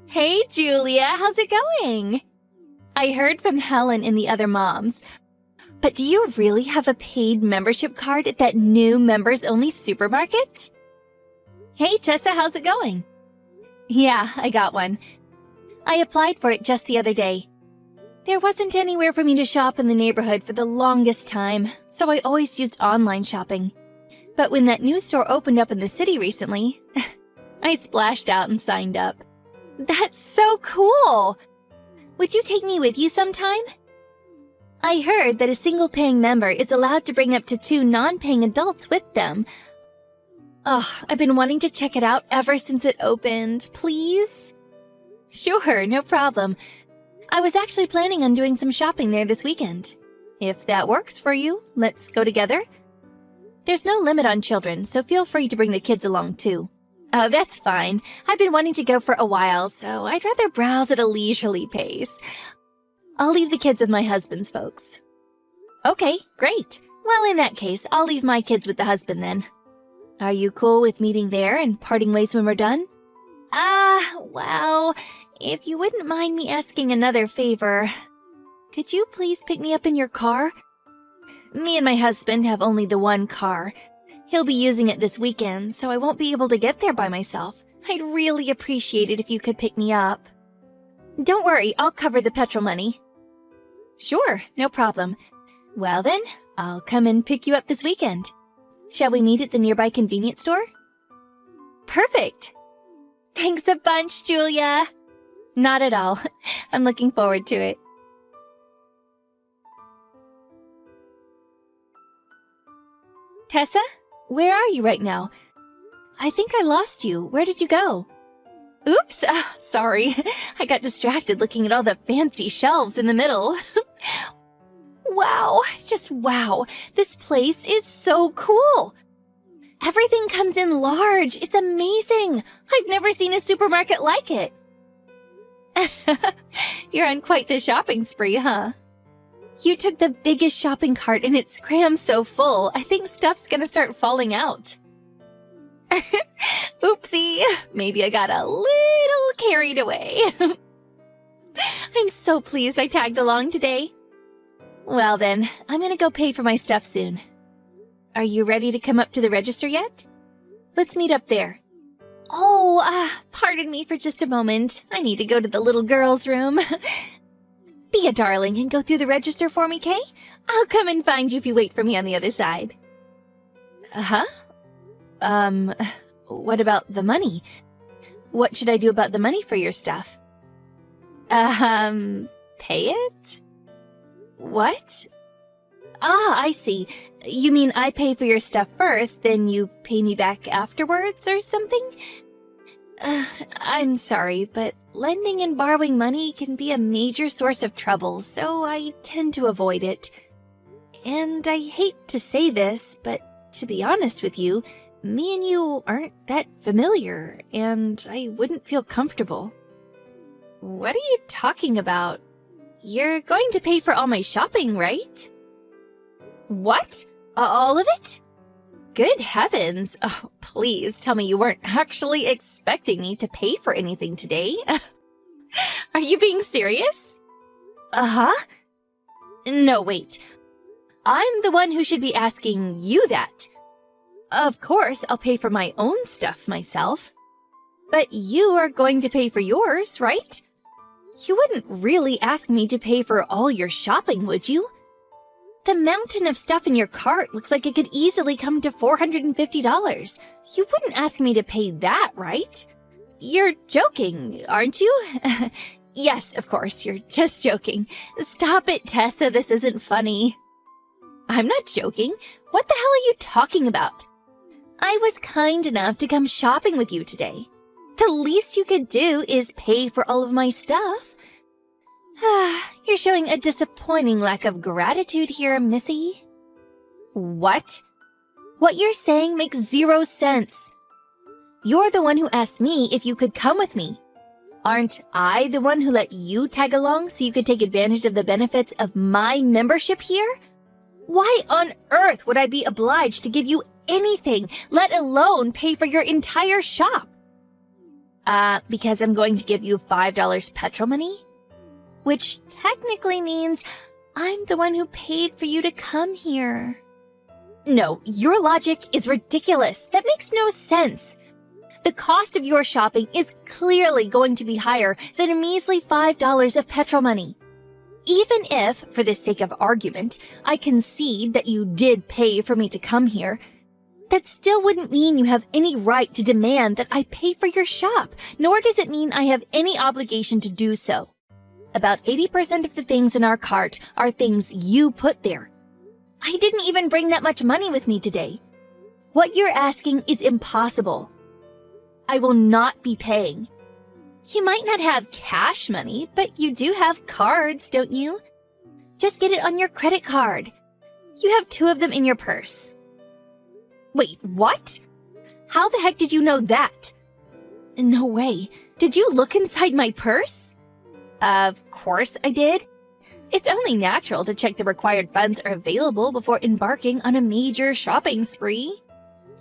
Hey, Julia, how's it going? I heard from Helen and the other moms. But do you really have a paid membership card at that new members-only supermarket? Hey, Tessa, how's it going? Yeah, I got one. I applied for it just the other day. There wasn't anywhere for me to shop in the neighborhood for the longest time, so I always used online shopping. But when that new store opened up in the city recently, I splashed out and signed up. That's so cool! Would you take me with you sometime? I heard that a single-paying member is allowed to bring up to 2 non-paying adults with them. Oh, I've been wanting to check it out ever since it opened. Please? Sure, no problem. I was actually planning on doing some shopping there this weekend. If that works for you, let's go together. There's no limit on children, so feel free to bring the kids along too. Oh, that's fine. I've been wanting to go for a while, so I'd rather browse at a leisurely pace. I'll leave the kids with my husband's folks. Okay, great. Well, in that case, I'll leave my kids with the husband then. Are you cool with meeting there and parting ways when we're done? Well, if you wouldn't mind me asking another favor, could you please pick me up in your car? Me and my husband have only the one car. He'll be using it this weekend, so I won't be able to get there by myself. I'd really appreciate it if you could pick me up. Don't worry, I'll cover the petrol money. Sure, no problem. Well then, I'll come and pick you up this weekend. Shall we meet at the nearby convenience store? Perfect! Thanks a bunch, Julia! Not at all. I'm looking forward to it. Tessa? Where are you right now? I think I lost you. Where did you go? Oops, sorry. I got distracted looking at all the fancy shelves in the middle. Wow, just wow. This place is so cool. Everything comes in large. It's amazing. I've never seen a supermarket like it. You're on quite the shopping spree, huh? You took the biggest shopping cart and it's crammed so full, I think stuff's gonna start falling out. Oopsie, maybe I got a little carried away. I'm so pleased I tagged along today. Well then, I'm gonna go pay for my stuff soon. Are you ready to come up to the register yet? Let's meet up there. Oh, pardon me for just a moment. I need to go to the little girl's room. Be a darling and go through the register for me, Kay? I'll come and find you if you wait for me on the other side. Uh-huh. What about the money? What should I do about the money for your stuff? Pay it? What? Ah, I see. You mean I pay for your stuff first, then you pay me back afterwards or something? I'm sorry, but lending and borrowing money can be a major source of trouble, so I tend to avoid it. And I hate to say this, but to be honest with you, me and you aren't that familiar, and I wouldn't feel comfortable. What are you talking about? You're going to pay for all my shopping, right? What? All of it? Good heavens. Oh, please tell me you weren't actually expecting me to pay for anything today. Are you being serious? Uh-huh. No, wait. I'm the one who should be asking you that. Of course, I'll pay for my own stuff myself. But you are going to pay for yours, right? You wouldn't really ask me to pay for all your shopping, would you? The mountain of stuff in your cart looks like it could easily come to $450. You wouldn't ask me to pay that, right? You're joking, aren't you? Yes, of course, you're just joking. Stop it, Tessa, this isn't funny. I'm not joking. What the hell are you talking about? I was kind enough to come shopping with you today. The least you could do is pay for all of my stuff. You're showing a disappointing lack of gratitude here, Missy. What? What you're saying makes zero sense. You're the one who asked me if you could come with me. Aren't I the one who let you tag along so you could take advantage of the benefits of my membership here? Why on earth would I be obliged to give you anything, let alone pay for your entire shop? Because I'm going to give you $5 petrol money? Which technically means I'm the one who paid for you to come here. No, your logic is ridiculous. That makes no sense. The cost of your shopping is clearly going to be higher than a measly $5 of petrol money. Even if, for the sake of argument, I concede that you did pay for me to come here, that still wouldn't mean you have any right to demand that I pay for your shop, nor does it mean I have any obligation to do so. About 80% of the things in our cart are things you put there. I didn't even bring that much money with me today. What you're asking is impossible. I will not be paying. You might not have cash money, but you do have cards, don't you? Just get it on your credit card. You have 2 of them in your purse. Wait, what? How the heck did you know that? No way. Did you look inside my purse? Of course I did. It's only natural to check the required funds are available before embarking on a major shopping spree.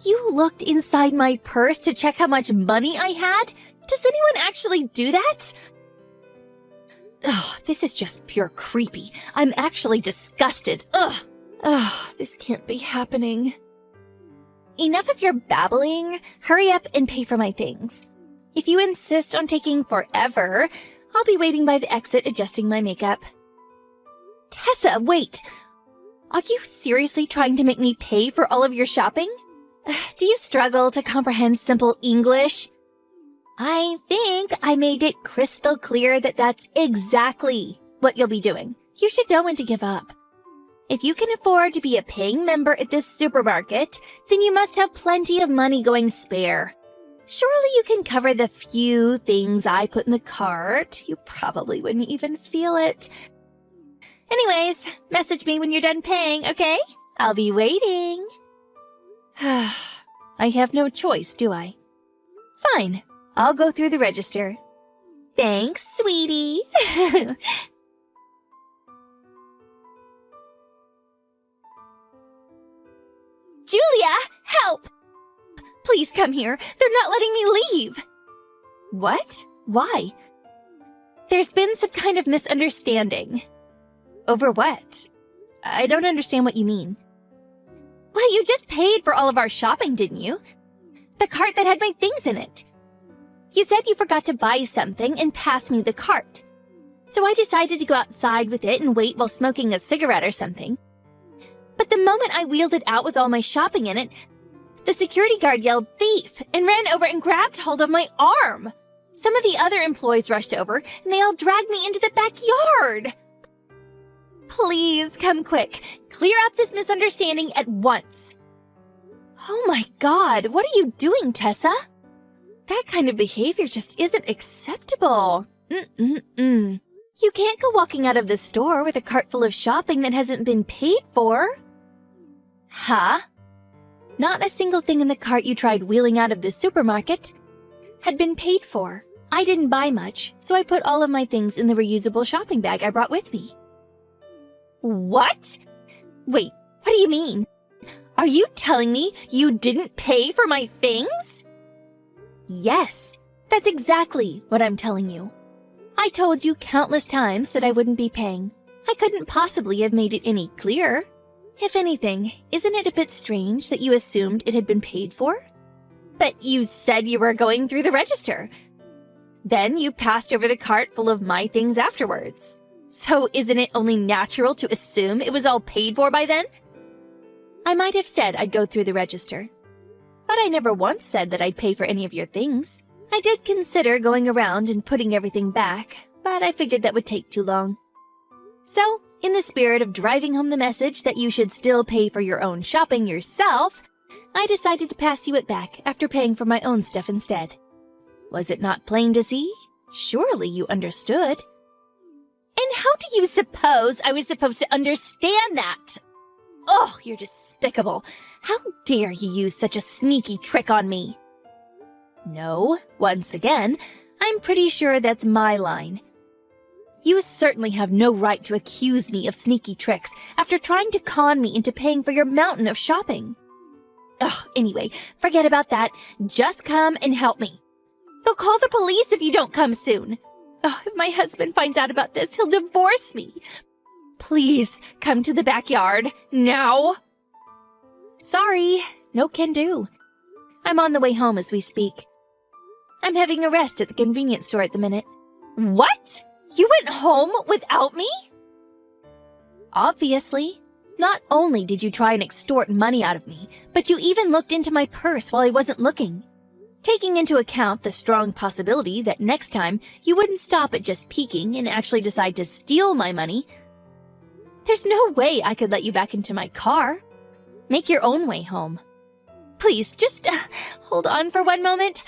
You looked inside my purse to check how much money I had? Does anyone actually do that? Ugh, this is just pure creepy. I'm actually disgusted. Ugh, this can't be happening. Enough of your babbling. Hurry up and pay for my things. If you insist on taking forever, I'll be waiting by the exit adjusting my makeup. Tessa, wait! Are you seriously trying to make me pay for all of your shopping? Do you struggle to comprehend simple English? I think I made it crystal clear that that's exactly what you'll be doing. You should know when to give up. If you can afford to be a paying member at this supermarket, then you must have plenty of money going spare. Surely you can cover the few things I put in the cart. You probably wouldn't even feel it. Anyways, message me when you're done paying, okay? I'll be waiting. I have no choice, do I? Fine, I'll go through the register. Thanks, sweetie. Julia, help! Please come here. They're not letting me leave. What? Why? There's been some kind of misunderstanding. Over what? I don't understand what you mean. Well, you just paid for all of our shopping, didn't you? The cart that had my things in it. You said you forgot to buy something and pass me the cart. So I decided to go outside with it and wait while smoking a cigarette or something. But the moment I wheeled it out with all my shopping in it, the security guard yelled thief and ran over and grabbed hold of my arm. Some of the other employees rushed over and they all dragged me into the backyard. Please come quick. Clear up this misunderstanding at once. Oh my God, what are you doing, Tessa? That kind of behavior just isn't acceptable. You can't go walking out of the store with a cart full of shopping that hasn't been paid for. Huh? Not a single thing in the cart you tried wheeling out of the supermarket had been paid for. I didn't buy much, so I put all of my things in the reusable shopping bag I brought with me. What? Wait, what do you mean? Are you telling me you didn't pay for my things? Yes, that's exactly what I'm telling you. I told you countless times that I wouldn't be paying. I couldn't possibly have made it any clearer. If anything, isn't it a bit strange that you assumed it had been paid for? But you said you were going through the register. Then you passed over the cart full of my things afterwards. So isn't it only natural to assume it was all paid for by then? I might have said I'd go through the register, but I never once said that I'd pay for any of your things. I did consider going around and putting everything back, but I figured that would take too long. So, in the spirit of driving home the message that you should still pay for your own shopping yourself, I decided to pass you it back after paying for my own stuff instead. Was it not plain to see? Surely you understood. And how do you suppose I was supposed to understand that? Oh, you're despicable. How dare you use such a sneaky trick on me? No, once again, I'm pretty sure that's my line. You certainly have no right to accuse me of sneaky tricks after trying to con me into paying for your mountain of shopping. Anyway, forget about that. Just come and help me. They'll call the police if you don't come soon. Oh, if my husband finds out about this, he'll divorce me. Please, come to the backyard, now. Sorry, no can do. I'm on the way home as we speak. I'm having a rest at the convenience store at the minute. What? You went home without me? Obviously. Not only did you try and extort money out of me, but you even looked into my purse while I wasn't looking. Taking into account the strong possibility that next time you wouldn't stop at just peeking and actually decide to steal my money, there's no way I could let you back into my car. Make your own way home. Please, just hold on for one moment.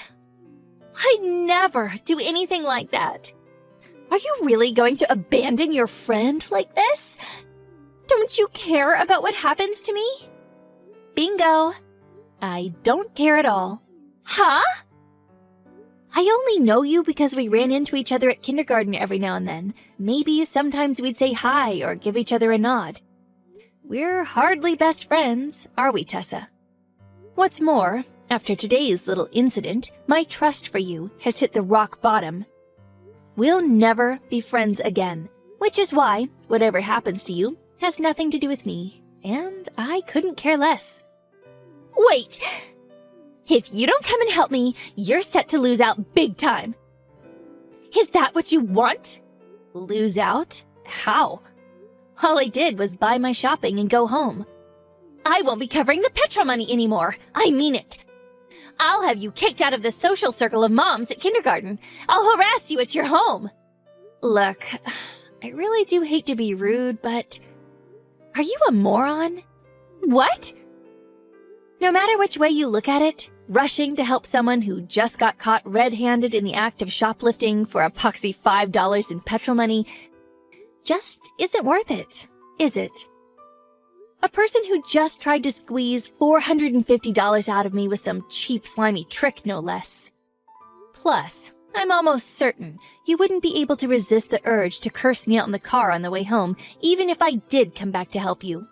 I'd never do anything like that. Are you really going to abandon your friend like this? Don't you care about what happens to me? Bingo. I don't care at all. Huh? I only know you because we ran into each other at kindergarten every now and then. Maybe sometimes we'd say hi or give each other a nod. We're hardly best friends, are we, Tessa? What's more, after today's little incident, my trust for you has hit the rock bottom. We'll never be friends again, which is why whatever happens to you has nothing to do with me, and I couldn't care less. Wait! If you don't come and help me, you're set to lose out big time. Is that what you want? Lose out? How? All I did was buy my shopping and go home. I won't be covering the petrol money anymore. I mean it. I'll have you kicked out of the social circle of moms at kindergarten. I'll harass you at your home. Look, I really do hate to be rude, but are you a moron? What? No matter which way you look at it, rushing to help someone who just got caught red-handed in the act of shoplifting for a poxy $5 in petrol money just isn't worth it, is it? A person who just tried to squeeze $450 out of me with some cheap, slimy trick, no less. Plus, I'm almost certain you wouldn't be able to resist the urge to curse me out in the car on the way home, even if I did come back to help you.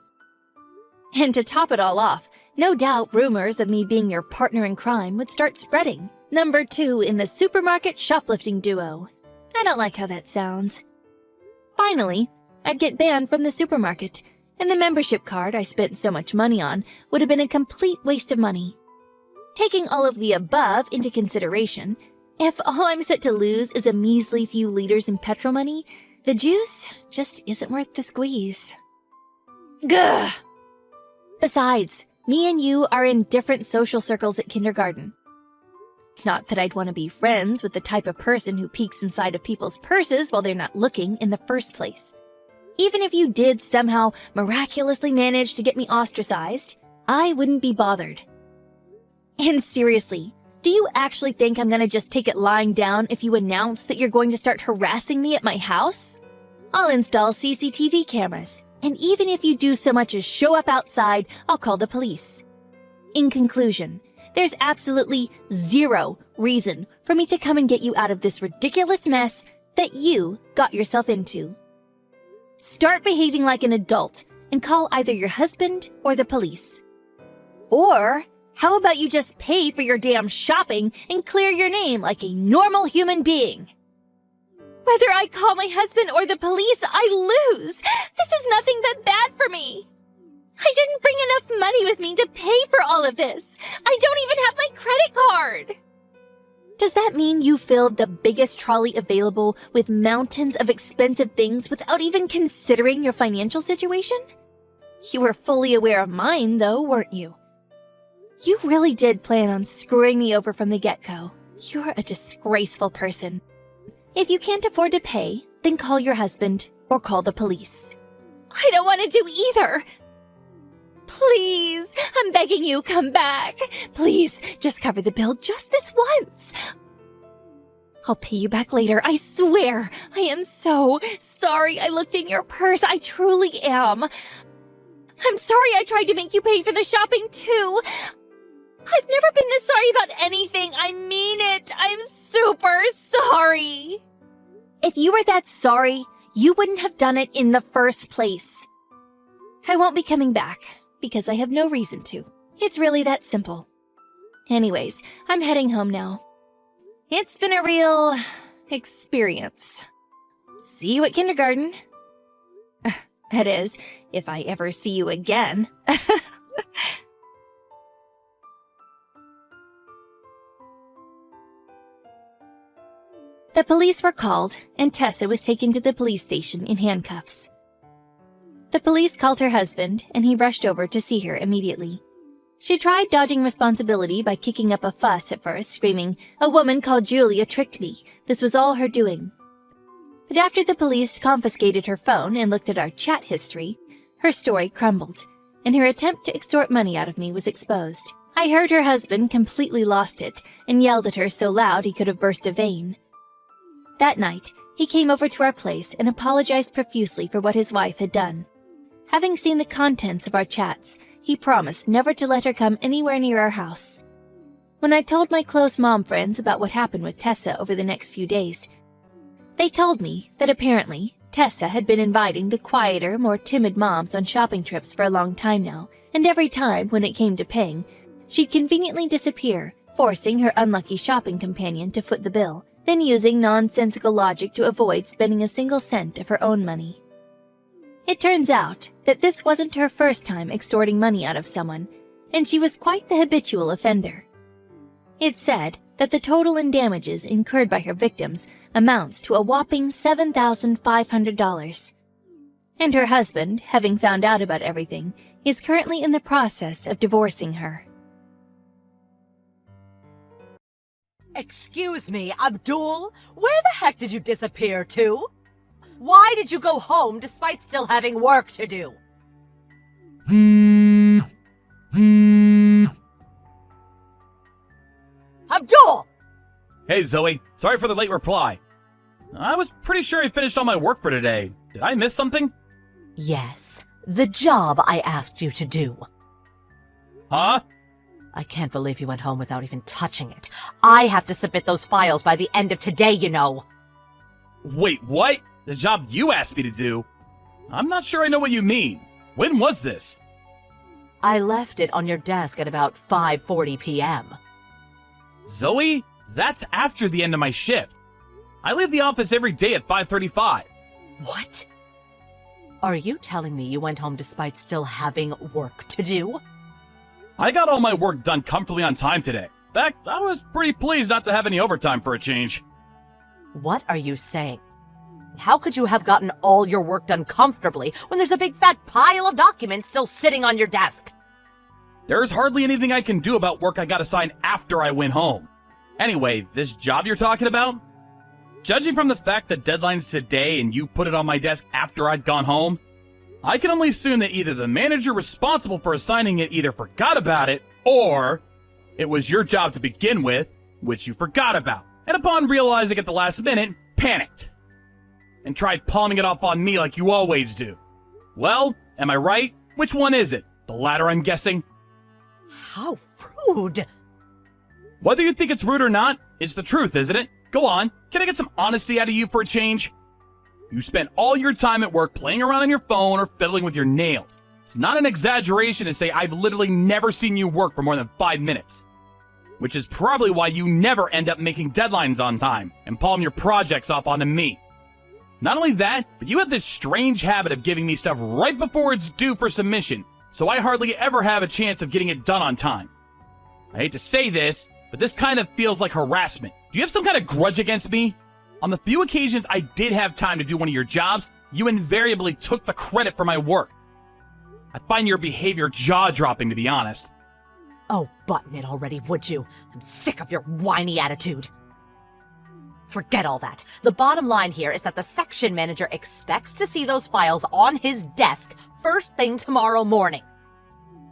And to top it all off, no doubt rumors of me being your partner in crime would start spreading. Number 2 in the supermarket shoplifting duo. I don't like how that sounds. Finally, I'd get banned from the supermarket, and the membership card I spent so much money on would have been a complete waste of money. Taking all of the above into consideration, if all I'm set to lose is a measly few liters in petrol money, the juice just isn't worth the squeeze. Gah! Besides, me and you are in different social circles at kindergarten. Not that I'd want to be friends with the type of person who peeks inside of people's purses while they're not looking in the first place. Even if you did somehow miraculously manage to get me ostracized, I wouldn't be bothered. And seriously, do you actually think I'm gonna just take it lying down if you announce that you're going to start harassing me at my house? I'll install CCTV cameras, and even if you do so much as show up outside, I'll call the police. In conclusion, there's absolutely zero reason for me to come and get you out of this ridiculous mess that you got yourself into. Start behaving like an adult and call either your husband or the police. Or how about you just pay for your damn shopping and clear your name like a normal human being? Whether I call my husband or the police, I lose. This is nothing but bad for me. I didn't bring enough money with me to pay for all of this. I don't even have my credit card. Does that mean you filled the biggest trolley available with mountains of expensive things without even considering your financial situation? You were fully aware of mine, though, weren't you? You really did plan on screwing me over from the get-go. You're a disgraceful person. If you can't afford to pay, then call your husband or call the police. I don't want to do either. Please, I'm begging you, come back. Please, just cover the bill just this once. I'll pay you back later, I swear. I am so sorry I looked in your purse. I truly am. I'm sorry I tried to make you pay for the shopping too. I've never been this sorry about anything. I mean it. I'm super sorry. If you were that sorry, you wouldn't have done it in the first place. I won't be coming back because I have no reason to. It's really that simple. Anyways, I'm heading home now. It's been a real experience. See you at kindergarten. That is, if I ever see you again. The police were called, and Tessa was taken to the police station in handcuffs. The police called her husband, and he rushed over to see her immediately. She tried dodging responsibility by kicking up a fuss at first, screaming, "A woman called Julia tricked me. This was all her doing." But after the police confiscated her phone and looked at our chat history, her story crumbled, and her attempt to extort money out of me was exposed. I heard her husband completely lost it and yelled at her so loud he could have burst a vein. That night, he came over to our place and apologized profusely for what his wife had done. Having seen the contents of our chats, he promised never to let her come anywhere near our house. When I told my close mom friends about what happened with Tessa over the next few days, they told me that apparently Tessa had been inviting the quieter, more timid moms on shopping trips for a long time now, and every time, when it came to paying, she'd conveniently disappear, forcing her unlucky shopping companion to foot the bill, then using nonsensical logic to avoid spending a single cent of her own money. It turns out that this wasn't her first time extorting money out of someone, and she was quite the habitual offender. It's said that the total in damages incurred by her victims amounts to a whopping $7,500. And her husband, having found out about everything, is currently in the process of divorcing her. Excuse me, Abdul? Where the heck did you disappear to? Why did you go home despite still having work to do? Abdul! Hey, Zoe. Sorry for the late reply. I was pretty sure I finished all my work for today. Did I miss something? Yes, the job I asked you to do. Huh? I can't believe you went home without even touching it. I have to submit those files by the end of today, you know. Wait, what? The job you asked me to do? I'm not sure I know what you mean. When was this? I left it on your desk at about 5:40 p.m. Zoe, that's after the end of my shift. I leave the office every day at 5:35. What? Are you telling me you went home despite still having work to do? I got all my work done comfortably on time today. In fact, I was pretty pleased not to have any overtime for a change. What are you saying? How could you have gotten all your work done comfortably when there's a big fat pile of documents still sitting on your desk? There's hardly anything I can do about work I got assigned after I went home. Anyway, this job you're talking about? Judging from the fact that deadline's today and you put it on my desk after I'd gone home, I can only assume that either the manager responsible for assigning it either forgot about it, or it was your job to begin with, which you forgot about, and upon realizing at the last minute, panicked, and tried palming it off on me like you always do. Well, am I right? Which one is it? The latter, I'm guessing? How rude! Whether you think it's rude or not, it's the truth, isn't it? Go on, can I get some honesty out of you for a change? You spent all your time at work playing around on your phone or fiddling with your nails. It's not an exaggeration to say I've literally never seen you work for more than 5 minutes. Which is probably why you never end up making deadlines on time and palm your projects off onto me. Not only that, but you have this strange habit of giving me stuff right before it's due for submission, so I hardly ever have a chance of getting it done on time. I hate to say this, but this kind of feels like harassment. Do you have some kind of grudge against me? On the few occasions I did have time to do one of your jobs, you invariably took the credit for my work. I find your behavior jaw-dropping, to be honest. Oh, button it already, would you? I'm sick of your whiny attitude. Forget all that. The bottom line here is that the section manager expects to see those files on his desk first thing tomorrow morning.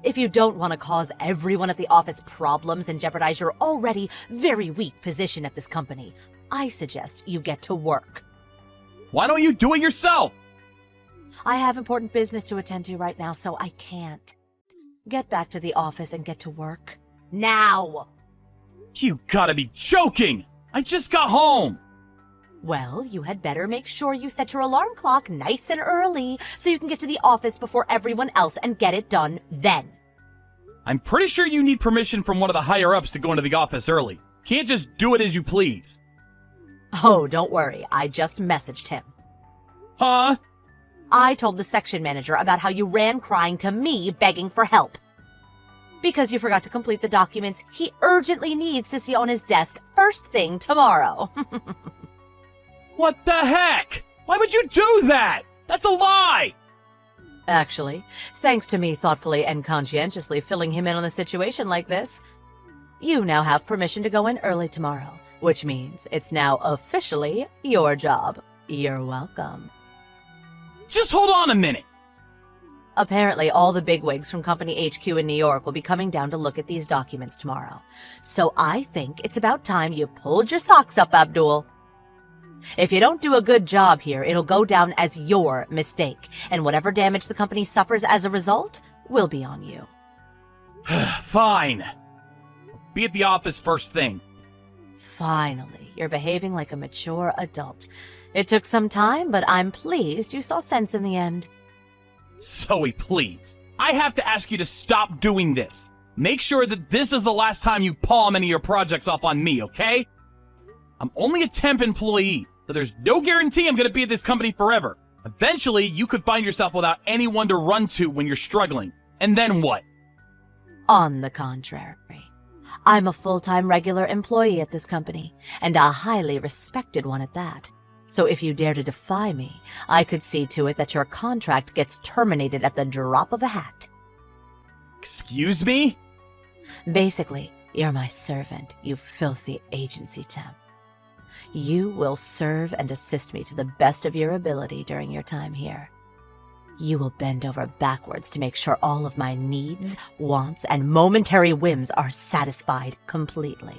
If you don't want to cause everyone at the office problems and jeopardize your already very weak position at this company, I suggest you get to work. Why don't you do it yourself? I have important business to attend to right now, so I can't. Get back to the office and get to work. Now! You gotta be joking! I just got home! Well, you had better make sure you set your alarm clock nice and early so you can get to the office before everyone else and get it done then. I'm pretty sure you need permission from one of the higher-ups to go into the office early. Can't just do it as you please. Oh, don't worry. I just messaged him. Huh? I told the section manager about how you ran crying to me begging for help. Because you forgot to complete the documents he urgently needs to see on his desk first thing tomorrow. What the heck? Why would you do that? That's a lie! Actually, thanks to me thoughtfully and conscientiously filling him in on the situation like this, you now have permission to go in early tomorrow, which means it's now officially your job. You're welcome. Just hold on a minute. Apparently, all the bigwigs from Company HQ in New York will be coming down to look at these documents tomorrow. So I think it's about time you pulled your socks up, Abdul. If you don't do a good job here, it'll go down as your mistake, and whatever damage the company suffers as a result will be on you. Fine. Be at the office first thing. Finally, you're behaving like a mature adult. It took some time, but I'm pleased you saw sense in the end. Zoe, please. I have to ask you to stop doing this. Make sure that this is the last time you palm any of your projects off on me, okay? I'm only a temp employee, so there's no guarantee I'm going to be at this company forever. Eventually, you could find yourself without anyone to run to when you're struggling. And then what? On the contrary, I'm a full-time regular employee at this company, and a highly respected one at that. So if you dare to defy me, I could see to it that your contract gets terminated at the drop of a hat. Excuse me? Basically, you're my servant, you filthy agency temp. You will serve and assist me to the best of your ability during your time here. You will bend over backwards to make sure all of my needs, wants, and momentary whims are satisfied completely.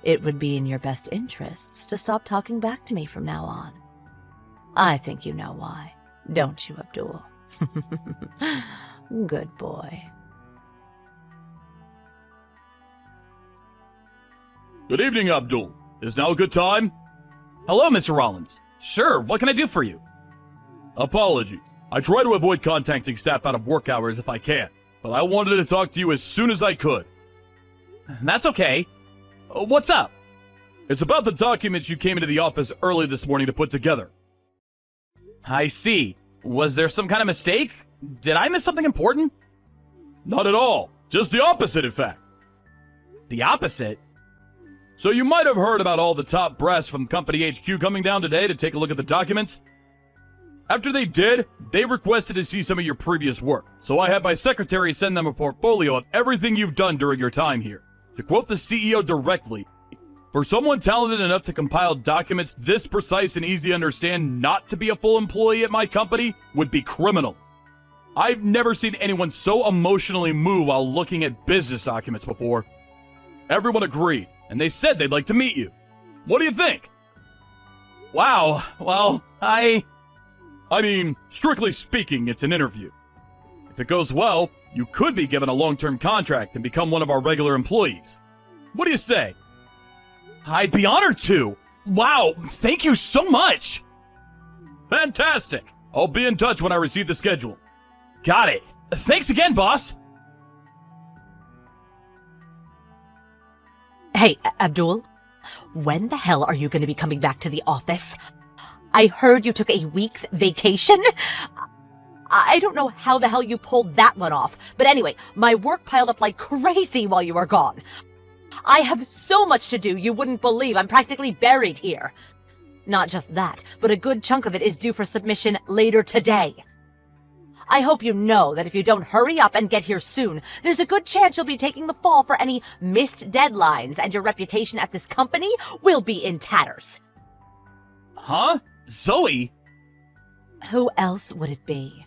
It would be in your best interests to stop talking back to me from now on. I think you know why, don't you, Abdul? Good boy. Good evening, Abdul. Is now a good time? Hello, Mr. Rollins. Sure, what can I do for you? Apologies. I try to avoid contacting staff out of work hours if I can, but I wanted to talk to you as soon as I could. That's okay. What's up? It's about the documents you came into the office early this morning to put together. I see. Was there some kind of mistake? Did I miss something important? Not at all. Just the opposite, in fact. The opposite? So you might have heard about all the top brass from Company HQ coming down today to take a look at the documents. After they did, they requested to see some of your previous work, so I had my secretary send them a portfolio of everything you've done during your time here. To quote the CEO directly, for someone talented enough to compile documents this precise and easy to understand not to be a full employee at my company would be criminal. I've never seen anyone so emotionally moved while looking at business documents before. Everyone agreed, and they said they'd like to meet you. What do you think? Wow, well, I mean, strictly speaking, it's an interview. If it goes well, you could be given a long-term contract and become one of our regular employees. What do you say? I'd be honored to. Wow, thank you so much. Fantastic. I'll be in touch when I receive the schedule. Got it. Thanks again, boss. Hey, Abdul, when the hell are you going to be coming back to the office? I heard you took a week's vacation. I don't know how the hell you pulled that one off, but anyway, my work piled up like crazy while you were gone. I have so much to do you wouldn't believe. I'm practically buried here. Not just that, but a good chunk of it is due for submission later today. I hope you know that if you don't hurry up and get here soon, there's a good chance you'll be taking the fall for any missed deadlines, and your reputation at this company will be in tatters. Huh? Zoe? Who else would it be?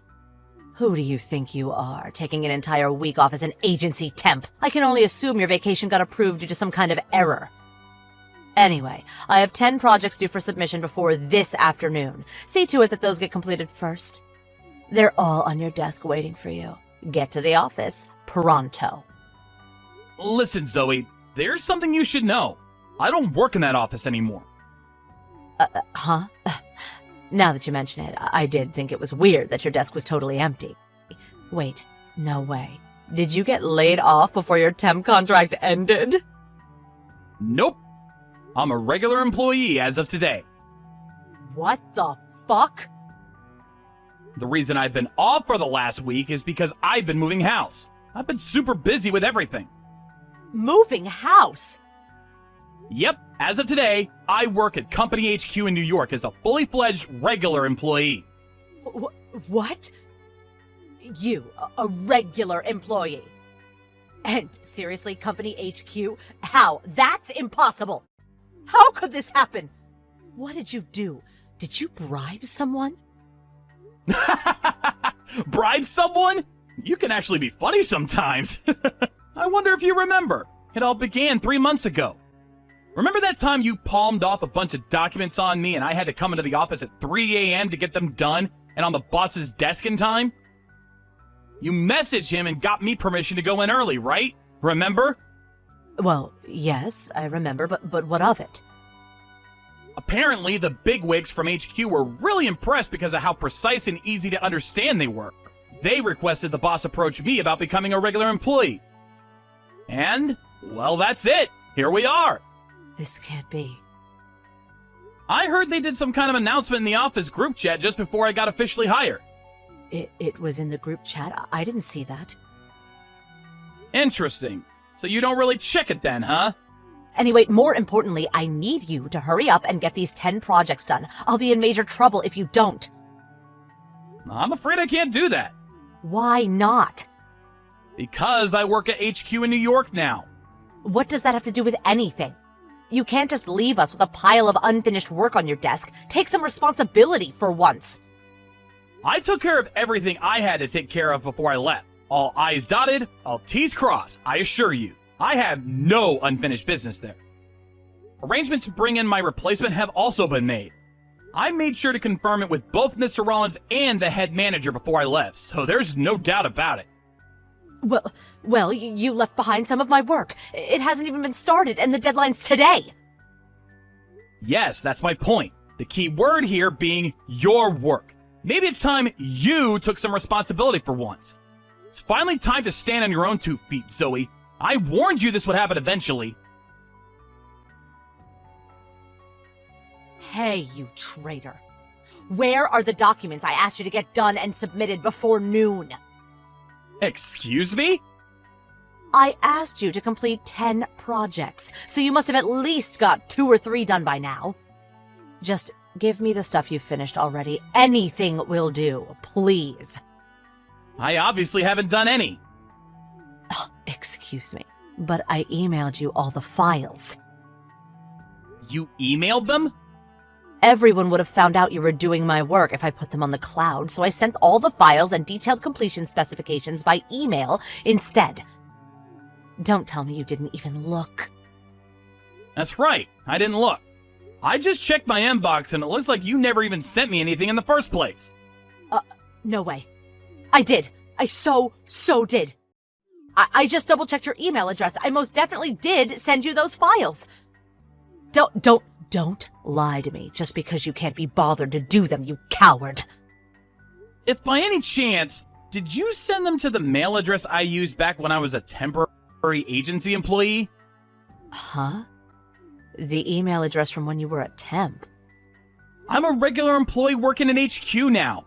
Who do you think you are, taking an entire week off as an agency temp? I can only assume your vacation got approved due to some kind of error. Anyway, I have 10 projects due for submission before this afternoon. See to it that those get completed first. They're all on your desk waiting for you. Get to the office pronto. Listen, Zoe, there's something you should know. I don't work in that office anymore. Huh? Now that you mention it, I did think it was weird that your desk was totally empty. Wait, no way. Did you get laid off before your temp contract ended? Nope. I'm a regular employee as of today. What the fuck? The reason I've been off for the last week is because I've been moving house. I've been super busy with everything. Moving house? Yep, as of today, I work at Company HQ in New York as a fully fledged regular employee. What? You, a regular employee? And seriously, Company HQ? How? That's impossible! How could this happen? What did you do? Did you bribe someone? Bribe someone? You can actually be funny sometimes. I wonder if you remember. It all began 3 months ago. Remember that time you palmed off a bunch of documents on me and I had to come into the office at 3 a.m. to get them done and on the boss's desk in time? You messaged him and got me permission to go in early, right? Remember? Well, yes, I remember, but what of it? Apparently, the bigwigs from HQ were really impressed because of how precise and easy to understand they were. They requested the boss approach me about becoming a regular employee. And, well, that's it. Here we are. This can't be. I heard they did some kind of announcement in the office group chat just before I got officially hired. It was in the group chat? I didn't see that. Interesting. So you don't really check it then, huh? Anyway, more importantly, I need you to hurry up and get these 10 projects done. I'll be in major trouble if you don't. I'm afraid I can't do that. Why not? Because I work at HQ in New York now. What does that have to do with anything? You can't just leave us with a pile of unfinished work on your desk. Take some responsibility for once. I took care of everything I had to take care of before I left. All I's dotted, all T's crossed, I assure you. I have no unfinished business there. Arrangements to bring in my replacement have also been made. I made sure to confirm it with both Mr. Rollins and the head manager before I left, so there's no doubt about it. Well, you left behind some of my work. It hasn't even been started, and the deadline's today. Yes, that's my point. The key word here being your work. Maybe it's time you took some responsibility for once. It's finally time to stand on your own 2 feet, Zoe. I warned you this would happen eventually. Hey, you traitor. Where are the documents I asked you to get done and submitted before noon? Excuse me? I asked you to complete 10 projects, so you must have at least got 2 or 3 done by now. Just give me the stuff you've finished already. Anything will do, please. I obviously haven't done any. Excuse me, but I emailed you all the files. You emailed them? Everyone would have found out you were doing my work if I put them on the cloud, so I sent all the files and detailed completion specifications by email instead. Don't tell me you didn't even look. That's right, I didn't look. I just checked my inbox and it looks like you never even sent me anything in the first place. No way. I did. I so did. I just double-checked your email address. I most definitely did send you those files. Don't lie to me just because you can't be bothered to do them, you coward. If by any chance, did you send them to the mail address I used back when I was a temporary agency employee? Huh? The email address from when you were a temp? I'm a regular employee working in HQ now.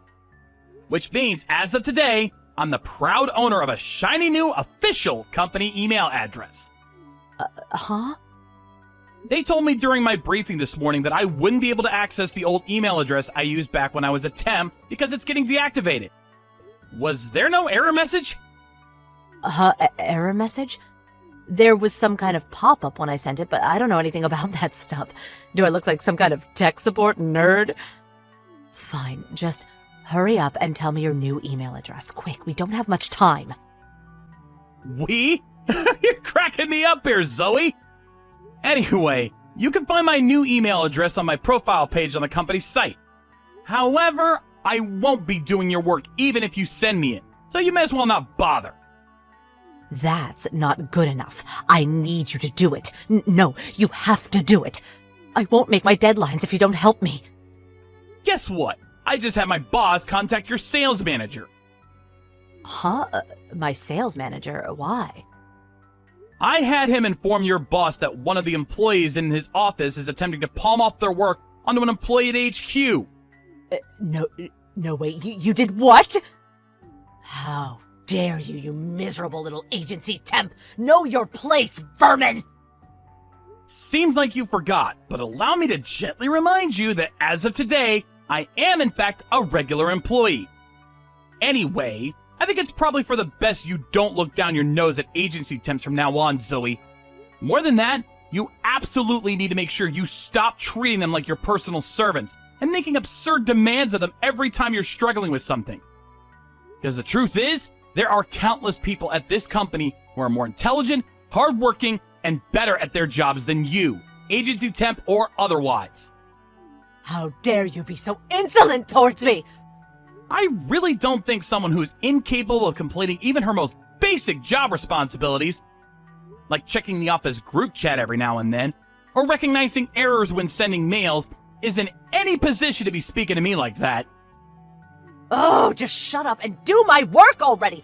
Which means, as of today, I'm the proud owner of a shiny new official company email address. Huh? They told me during my briefing this morning that I wouldn't be able to access the old email address I used back when I was a temp because it's getting deactivated. Was there no error message? Error message? There was some kind of pop-up when I sent it, but I don't know anything about that stuff. Do I look like some kind of tech support nerd? Fine, just hurry up and tell me your new email address. Quick, we don't have much time. We? You're cracking me up here, Zoe! Anyway, you can find my new email address on my profile page on the company's site. However, I won't be doing your work even if you send me it, so you may as well not bother. That's not good enough. I need you to do it. No, you have to do it. I won't make my deadlines if you don't help me. Guess what? I just had my boss contact your sales manager. Huh? My sales manager? Why? I had him inform your boss that one of the employees in his office is attempting to palm off their work onto an employee at HQ. No way, you did what? How dare you, you miserable little agency temp! Know your place, vermin! Seems like you forgot, but allow me to gently remind you that as of today, I am in fact a regular employee. Anyway, I think it's probably for the best you don't look down your nose at agency temps from now on, Zoe. More than that, you absolutely need to make sure you stop treating them like your personal servants and making absurd demands of them every time you're struggling with something. Because the truth is, there are countless people at this company who are more intelligent, hardworking, and better at their jobs than you, agency temp or otherwise. How dare you be so insolent towards me! I really don't think someone who's incapable of completing even her most basic job responsibilities, like checking the office group chat every now and then, or recognizing errors when sending mails, is in any position to be speaking to me like that. Oh, just shut up and do my work already!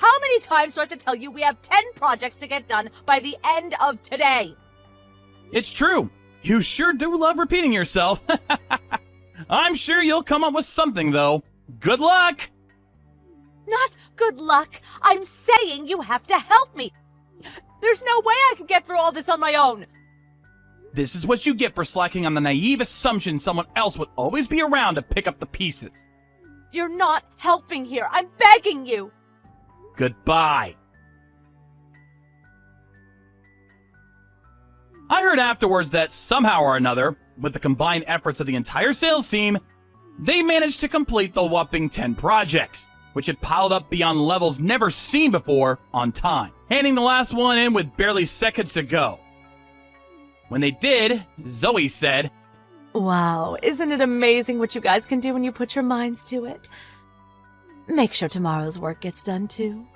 How many times do I have to tell you we have 10 projects to get done by the end of today? It's true. You sure do love repeating yourself. I'm sure you'll come up with something, though. Good luck! Not good luck. I'm saying you have to help me. There's no way I can get through all this on my own. This is what you get for slacking on the naive assumption someone else would always be around to pick up the pieces. You're not helping here. I'm begging you. Goodbye. I heard afterwards that somehow or another, with the combined efforts of the entire sales team, they managed to complete the whopping 10 projects, which had piled up beyond levels never seen before on time, handing the last one in with barely seconds to go. When they did, Zoe said, Wow, isn't it amazing what you guys can do when you put your minds to it? Make sure tomorrow's work gets done too.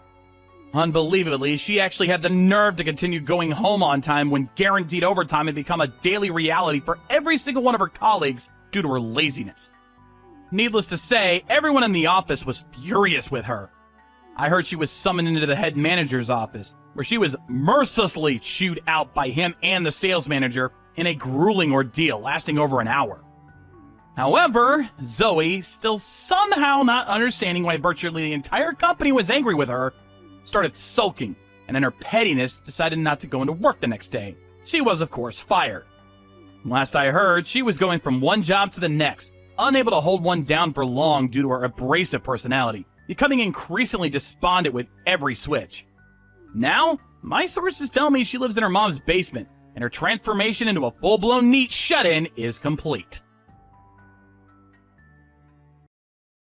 Unbelievably, she actually had the nerve to continue going home on time when guaranteed overtime had become a daily reality for every single one of her colleagues due to her laziness. Needless to say, everyone in the office was furious with her. I heard she was summoned into the head manager's office, where she was mercilessly chewed out by him and the sales manager in a grueling ordeal lasting over an hour. However, Zoe, still somehow not understanding why virtually the entire company was angry with her, started sulking, and in her pettiness decided not to go into work the next day. She was, of course, fired. Last I heard, she was going from one job to the next, unable to hold one down for long due to her abrasive personality, becoming increasingly despondent with every switch. Now, my sources tell me she lives in her mom's basement, and her transformation into a full-blown neat shut-in is complete.